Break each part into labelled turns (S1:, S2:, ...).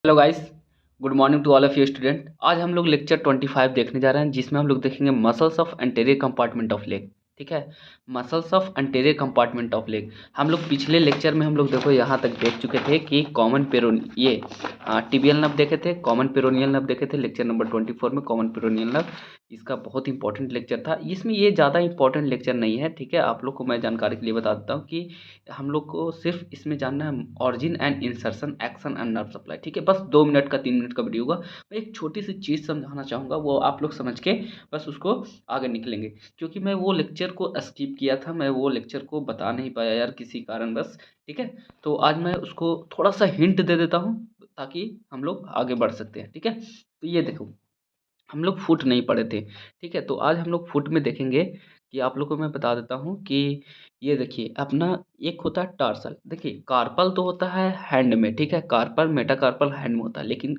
S1: Hello guys. Good morning to all of you student. आज हम लोग लेक्चर 25 देखने जा रहे हैं, जिसमें हम लोग देखेंगे muscles of anterior compartment of leg. ठीक है, muscles of anterior compartment of leg. हम लोग पिछले लेक्चर में हम लोग देखो यहाँ तक देख चुके थे कि कॉमन पेरोन ये टिबियल नर्व देखे थे, कॉमन पेरोनियल नर्व देखे थे लेक्चर नंबर 24 में। कॉमन पेरोनियल नर्व इसका बहुत इंपॉर्टेंट लेक्चर था। इसमें ये ज़्यादा इंपॉर्टेंट लेक्चर नहीं है। ठीक है, आप लोग को मैं जानकारी के लिए बता देता हूँ कि हम लोग को सिर्फ इसमें जानना है origin and insertion, action and nerve supply. ठीक है, बस 2 मिनट का 3 मिनट का वीडियो होगा। मैं एक छोटी सी चीज़ समझाना चाहूँगा, वो आप लोग समझ के बस उसको आगे निकलेंगे। क्योंकि मैं वो लेक्चर को स्किप किया था, मैं वो लेक्चर को बता नहीं पाया यार किसी कारण बस। ठीक है, तो आज मैं उसको थोड़ा सा हिंट दे देता हूँ ताकि हम लोग आगे बढ़ सकते हैं। ठीक है, तो ये देखो, हम लोग फुट नहीं पढ़े थे। ठीक है, तो आज हम लोग फुट में देखेंगे कि आप लोग को मैं बता देता हूँ कि ये देखिए अपना एक होता है टार्सल। देखिए कार्पल तो होता है हैंड में, ठीक है, कार्पल मेटाकार्पल हैंड में होता है, लेकिन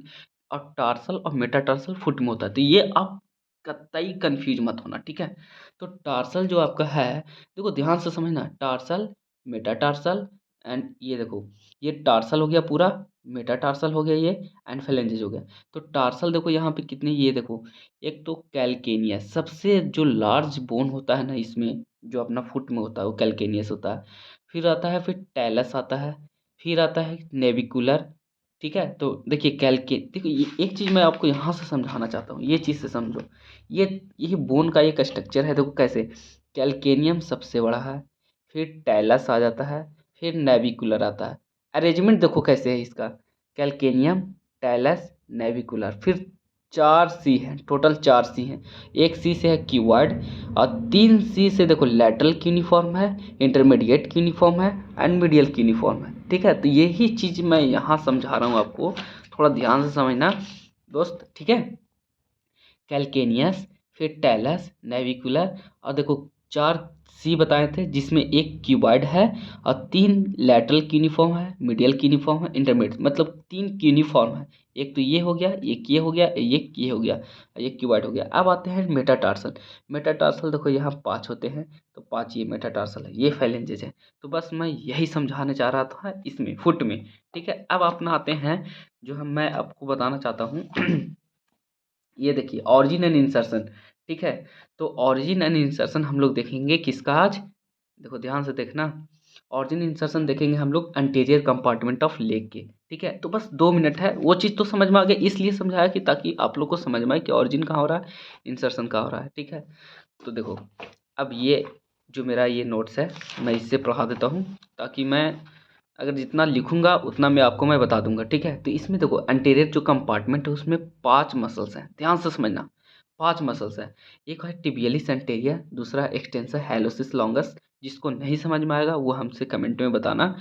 S1: और टार्सल और मेटाटार्सल फुट में होता है। तो ये आप कतई कंफ्यूज मत होना। ठीक है, तो टार्सल जो आपका है, देखो ध्यान से समझना, टार्सल, मेटाटार्सल एंड ये देखो, ये टार्सल हो गया पूरा, मेटाटार्सल हो गया ये, एंड फेलेंजेस हो गया। तो टार्सल देखो यहाँ पे कितने, ये देखो, एक तो कैलकेनियस सबसे जो लार्ज बोन होता है ना इसमें, जो अपना फुट में होता है वो कैलकेनियस होता है। फिर आता है, फिर टैलस आता है, फिर आता है नेविकुलर। ठीक है, तो देखिए कैलके, देखो ये एक चीज़ मैं आपको यहाँ से समझाना चाहता हूँ, ये चीज़ से समझो। ये ये बोन का एक स्ट्रक्चर है, देखो कैसे, कैलकेनियम सबसे बड़ा है, फिर टैलस आ जाता है, फिर नेविकुलर आता है। अरेंजमेंट देखो कैसे है इसका, कैलकेनियम, टैलस, नेविकुलर, फिर 4 सी हैं, टोटल 4 सी हैं। एक सी से है क्यूबॉइड, और 3 सी से देखो लैटरल क्यूनिफॉर्म है, इंटरमीडिएट क्यूनिफॉर्म है एंड मीडियल क्यूनिफॉर्म है। ठीक है, तो यही चीज़ मैं यहाँ समझा रहा हूँ आपको, थोड़ा ध्यान से समझना दोस्त। ठीक है, कैलकेनियस, फिर टैलस, नेविकुलर, और देखो 4 सी बताए थे, जिसमें एक क्यूबॉइड है और 3 लैटरल क्यूनिफॉर्म है, मीडियल क्यूनिफॉर्म है, इंटरमीडिएट, मतलब 3 क्यूनिफॉर्म है। एक तो ये हो गया, एक ये हो गया, एक ये हो गया, एक क्यूबॉइड हो गया। अब आते हैं मेटाटार्सल। मेटाटार्सल देखो यहाँ 5 होते हैं, तो 5 ये मेटाटार्सल है, ये फेलेंजेस है। तो बस मैं यही समझाने चाह रहा था इसमें फुट में। ठीक है, अब अपना आते हैं जो हम मैं आपको बताना चाहता हूँ ये देखिए ऑरिजिन एंड इंसर्शन। ठीक है, तो ऑरिजिन एंड इंसर्शन हम लोग देखेंगे किसका आज, देखो ध्यान से देखना। ऑरिजिन इंसर्शन देखेंगे हम लोग एंटीरियर कंपार्टमेंट ऑफ लेग के। ठीक है, तो बस 2 मिनट है, वो चीज़ तो समझ में आ गया, इसलिए समझाया कि ताकि आप लोग को समझ में आए कि ऑरिजिन कहाँ हो रहा है, इंसर्शन कहाँ हो रहा है। ठीक है, तो देखो, अब ये जो मेरा ये नोट्स है, मैं इससे पढ़ा देता हूँ, ताकि मैं अगर जितना लिखूंगा उतना मैं बता दूंगा। ठीक है, तो इसमें देखो एंटीरियर जो कंपार्टमेंट है उसमें 5 मसल्स हैं, ध्यान से समझना। 5 मसल्स हैं, एक है टिबियलिस एंटीरियर, दूसरा एक्सटेंसर हैलोसिस लॉन्गस। जिसको नहीं समझ में आएगा वो हमसे कमेंट में बताना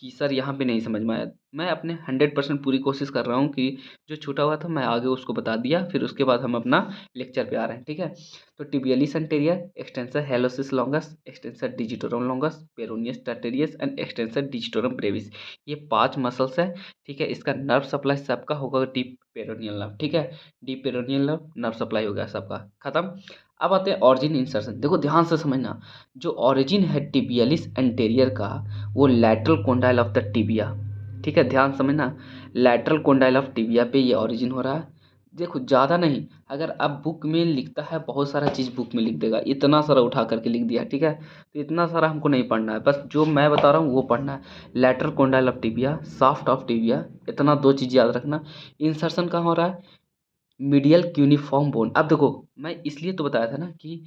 S1: कि सर यहाँ पे नहीं समझ में आया। मैं अपने 100% पूरी कोशिश कर रहा हूँ कि जो छूटा हुआ था मैं आगे उसको बता दिया, फिर उसके बाद हम अपना लेक्चर पे आ रहे हैं। ठीक है, तो tibialis anterior, extensor hallucis longus, extensor digitorum longus, peroneus tertius and extensor digitorum brevis. ये 5 मसल्स है। ठीक है, इसका नर्व सप्लाई सबका होगा डीप पेरोनियल नर्व। ठीक है, deep peroneal nerve, nerve supply हो गया सबका खत्म। अब आते हैं ऑरिजिन इंसर्शन, देखो ध्यान से समझना। जो ऑरिजिन है टिबियलिस एंटीरियर का, वो lateral condyle of the tibia. ठीक है, ध्यान समझना, लैटरल कोंडाइल ऑफ टिबिया पे ये ओरिजिन हो रहा है। देखो ज़्यादा नहीं, अगर अब बुक में लिखता है बहुत सारा चीज़ बुक में लिख देगा, इतना सारा उठा करके लिख दिया। ठीक है, तो इतना सारा हमको नहीं पढ़ना है, बस जो मैं बता रहा हूँ वो पढ़ना है। Lateral condyle of tibia, shaft of tibia, इतना 2 चीज़ याद रखना। इंसर्शन कहाँ हो रहा है, मीडियल क्यूनिफॉर्म बोन। अब देखो, मैं इसलिए तो बताया था ना कि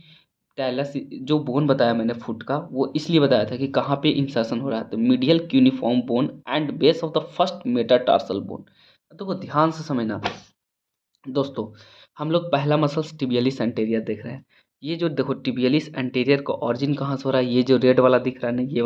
S1: टैलस, जो बोन बताया मैंने फुट का, वो इसलिए बताया था कि कहाँ पे इंसर्शन हो रहा है, तो medial cuneiform bone and base of the first metatarsal bone. देखो ध्यान से समझना दोस्तों, हम लोग पहला मसल्स टिबियलिस एंटीरियर देख रहे हैं। ये जो देखो टिबियलिस एंटीरियर का ऑरिजिन कहाँ से हो रहा है, ये जो रेड वाला दिख रहा है ना, ये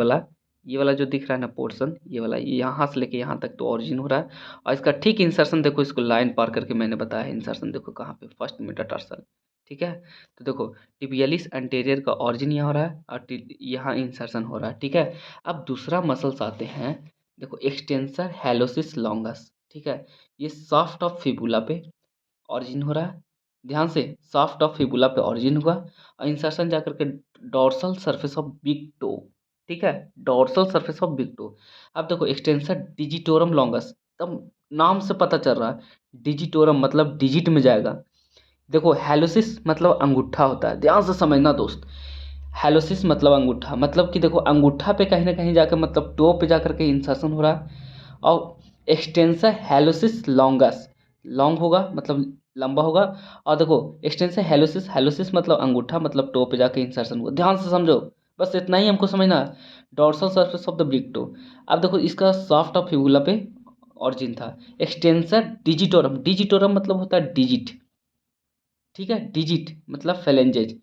S1: वाला जो दिख रहा है ना पोर्शन, ये वाला, ये यहाँ से लेके यहाँ तक तो ऑरिजिन हो रहा है। और इसका ठीक इंसर्शन देखो, इसको लाइन पार करके मैंने बताया इंसर्शन देखो कहाँ पे, फर्स्ट मेटाटार्सल। ठीक है, तो देखो टिबियलिस एंटीरियर का ऑरिजिन यहाँ हो रहा है और यहाँ इंसर्शन हो रहा है। ठीक है, अब दूसरा मसल्स आते हैं, देखो एक्सटेंसर हैलोसिस लॉन्गस। ठीक है, ये सॉफ्ट ऑफ फिबुला पे ऑरिजिन हो रहा है, ध्यान से, शाफ्ट ऑफ फिबुला पे ऑरिजिन हुआ और इंसर्शन जाकर के dorsal surface of big toe. ठीक है, dorsal surface of big toe. अब देखो एक्सटेंसर डिजिटोरम लॉन्गस, तब नाम से पता चल रहा है, डिजिटोरम मतलब डिजिट में जाएगा। देखो हेलोसिस मतलब अंगूठा होता है, ध्यान से समझना दोस्त। हेलोसिस मतलब अंगूठा, मतलब कि देखो अंगूठा पे कहीं ना कहीं जाकर मतलब टो पे जाकर के इंसर्शन हो रहा है। और एक्सटेंसर हेलोसिस लॉन्गस, लॉन्ग होगा मतलब लंबा होगा। और देखो एक्सटेंसर हेलोसिस, हेलोसिस मतलब अंगूठा मतलब टो पे जाके इंसर्शन होगा, ध्यान से समझो, बस इतना ही हमको समझना है। Dorsal surface of the big toe. अब देखो इसका सॉफ्ट ऑफ फिबुला पे ऑरिजिन था। एक्सटेंसर डिजिटोरम, डिजिटोरम मतलब होता है डिजिट, ठीक है, डिजिट मतलब फेलेंजेज।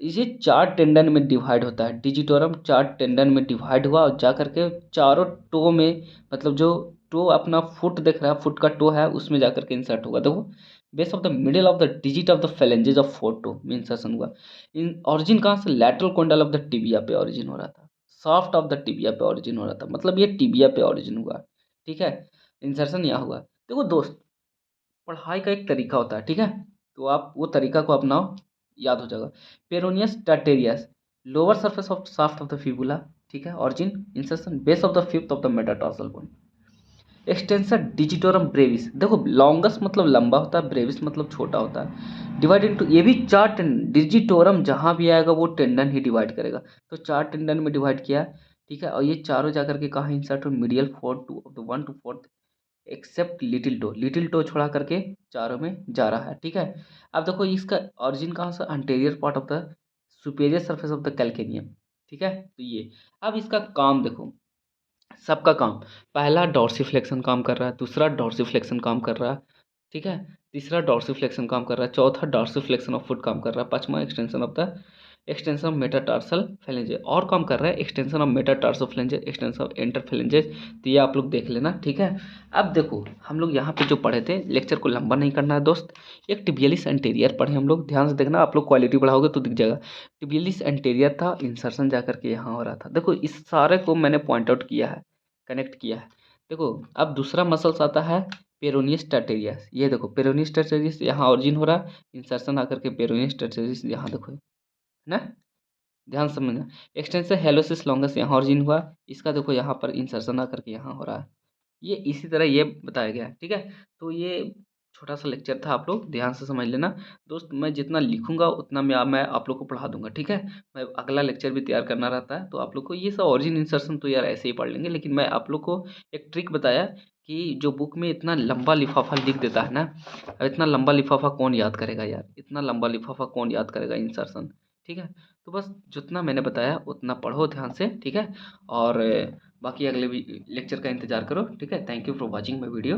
S1: इसे चार टेंडन में डिवाइड होता है, डिजिटोरम चार टेंडन में डिवाइड हुआ और जा करके चारों टो में, मतलब जो टो अपना फुट देख रहा है, फुट का टो है उसमें जा करके इंसर्ट होगा। देखो base of the middle of the digit of the phalanges of four toe में इंसर्शन हुआ। इन ऑरिजिन कहाँ से, lateral condyle of the tibia पे ऑरिजिन हो रहा था, सॉफ्ट ऑफ द टिबिया पे ऑरिजिन हो रहा था, मतलब ये टिबिया पे ऑरिजिन हुआ, ठीक है, इंसर्शन यहाँ हुआ। देखो दोस्त, पढ़ाई का एक तरीका होता है, ठीक है, तो आप वो तरीका को अपनाओ, याद हो जाएगा। Peroneus tertius, lower surface of shaft of the fibula, ठीक है, origin insertion base of the fifth of the metatarsal bone. Extensor digitorum brevis, देखो लॉन्गस मतलब लंबा होता है, ब्रेविस मतलब छोटा होता है। डिवाइड इनटू, ये भी चार टेंडन, डिजिटोरम जहां भी आएगा वो टेंडन ही डिवाइड करेगा, तो चार टेंडन में डिवाइड किया, ठीक है। और ये चारों जाकर के कहाँ इंसर्ट हो, medial fourth two of the one two fourth, except little toe, little toe छोड़ा करके चारों में जा रहा है, ठीक है। अब देखो इसका ओरिजिन कहाँ से, anterior part of the superior surface of the calcaneum, ठीक है। तो ये, अब इसका काम देखो, सबका काम, पहला डॉर्सिफ्लेक्शन काम कर रहा है, दूसरा डॉर्सिफ्लेक्शन काम कर रहा है, ठीक है, तीसरा डॉर्सिफ्लेक्शन काम कर रहा है, चौथा डॉर्सिफ्लेक्शन ऑफ फुट काम कर रहा है, पांचवा extension of the, extension of metatarsal phalanges और काम कर रहा है, extension of metatarsal phalanges, extension of interphalanges. तो ये आप लोग देख लेना, ठीक है। अब देखो हम लोग यहाँ पे जो पढ़े थे, लेक्चर को लंबा नहीं करना है दोस्त, एक टिबियलिस एंटीरियर पढ़े हम लोग, ध्यान से देखना, आप लोग क्वालिटी बढ़ाओगे तो दिख जाएगा। टिबियलिस एंटीरियर था, इंसर्शन जा करके यहाँ हो रहा था, देखो इस सारे को मैंने पॉइंट आउट किया है, कनेक्ट किया है। देखो अब दूसरा मसल्स आता है पेरोनियस टार्टेरियस, ये देखो पेरोनियस टार्टेरियस यहाँ ऑरिजिन हो रहा है, इंसर्शन आकर के पेरोनियस टार्टेरियस यहाँ देखो, है ना, ध्यान से समझना। एक्सटेंशन हेलोसिस लॉन्गस यहाँ ऑरिजिन हुआ, इसका देखो यहाँ पर इंसर्शन आकर के यहाँ हो रहा है, ये इसी तरह ये बताया गया है, ठीक है। तो ये छोटा सा लेक्चर था, आप लोग ध्यान से समझ लेना दोस्त। मैं जितना लिखूंगा उतना मैं आप लोग को पढ़ा दूंगा, ठीक है। मैं अगला लेक्चर भी तैयार करना रहता है, तो आप लोग को ये सब ऑरिजिन इंसर्शन तो यार ऐसे ही पढ़ लेंगे, लेकिन मैं आप लोग को एक ट्रिक बताया कि जो बुक में इतना लंबा लिफाफा लिख देता है ना, अब इतना लंबा लिफाफा कौन याद करेगा यार, इतना लंबा लिफाफा कौन याद करेगा इंसर्शन, ठीक है। तो बस जितना मैंने बताया उतना पढ़ो ध्यान से, ठीक है। और बाकी अगले लेक्चर का इंतजार करो, ठीक है। Thank you for watching my video.